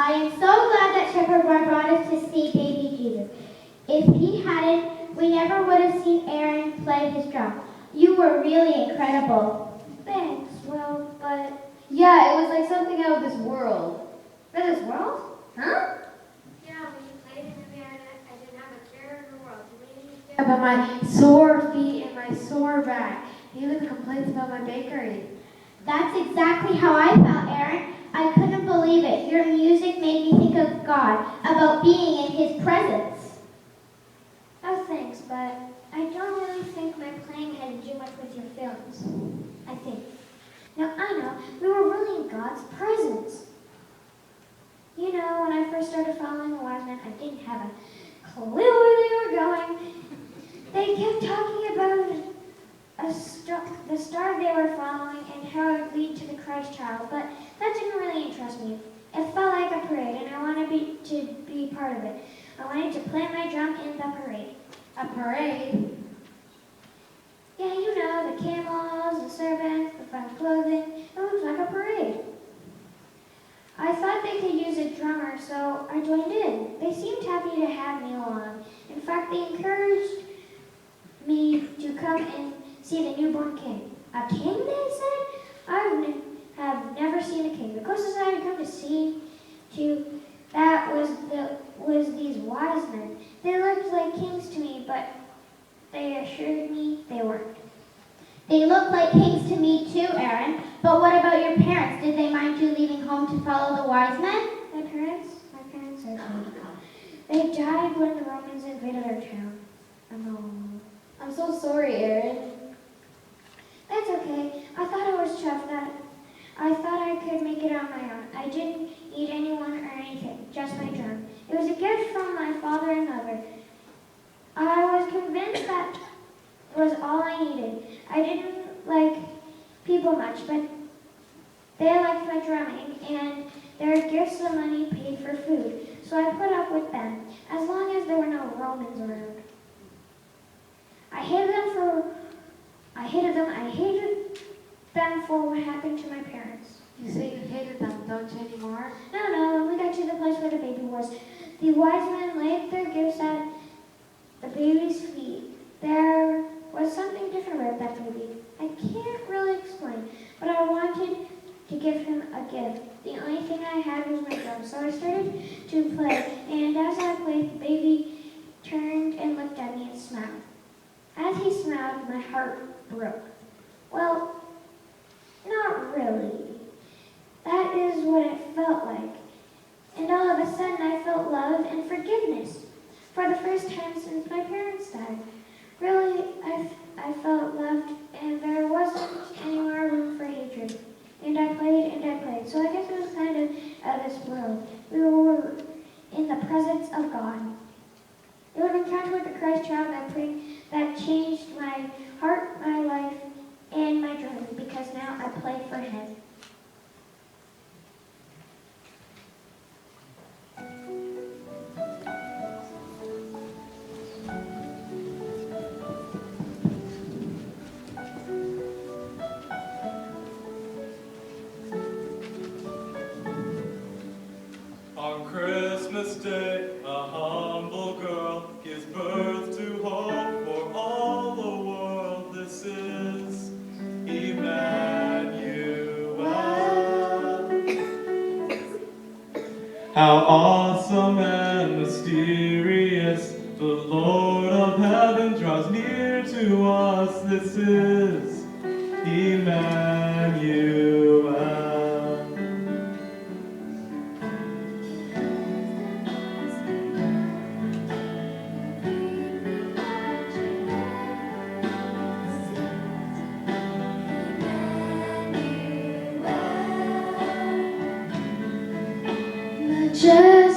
I am so glad that Shepherd Boy brought us to see baby Jesus. If he hadn't, we never would have seen Aaron play his drum. You were really incredible. Thanks. Well, but... Yeah, it was like something out of this world. For this world? Huh? Yeah, when you played in the marionette, I didn't have a care in the world. You made me feel About my sore feet and my sore back. Even complaints about my bakery. That's exactly how I felt, Aaron. I couldn't believe it. Your music made me think of God, about being in his presence. Oh, thanks, but I don't really think my playing had to do much with your feelings. I think. Now, I know, we were really in God's presence. You know, when I first started following the wise men, I didn't have a clue where they were going. They kept talking about the star they were following and how it would lead to the Christ child, but that didn't really interest me. It felt like a parade, and I wanted to be part of it. I wanted to play my drum in the parade. A parade? Yeah, you know, the camels, the servants, the fun clothing. It looked like a parade. I thought they could use a drummer, so I joined in. They seemed happy to have me along. In fact, they encouraged me to come and see the newborn king. A king, they said? I have never seen a king. The closest I had come to seeing to that was these wise men. They looked like kings to me, but they assured me they weren't. They look like kings to me too, Aaron. But what about your parents? Did they mind you leaving home to follow the wise men? My parents are dead. They died when the Romans invaded our town. I'm so sorry, Aaron. That's okay. I thought it was tough. I thought I could make it on my own. I didn't need anyone or anything, just my drum. It was a gift from my father and mother. I was convinced that was all I needed. I didn't like people much, but they liked my drumming, and their gifts of money paid for food. So I put up with them, as long as there were no Romans around. I hated them for what happened to my parents. You say you hated them, don't you anymore? No, when we got to the place where the baby was, the wise men laid their gifts at the baby's feet. There was something different about that baby. I can't really explain, but I wanted to give him a gift. The only thing I had was my drum, so I started to play, and as I played, the baby turned and looked at me and smiled. As he smiled, my heart broke. Well, not really. That is what it felt like. And all of a sudden, I felt love and forgiveness for the first time since my parents died. Really, I felt loved, and there wasn't any more room for hatred. And I played. So I guess it was kind of out of this world. We were in the presence of God. It was an encounter with the Christ child that changed my heart, my life, and my drumming, because now I play for him. On Christmas Day, a humble girl gives birth to hope for all the world. This is Emmanuel. How awesome and mysterious, the Lord of heaven draws near to us. This is Emmanuel. Just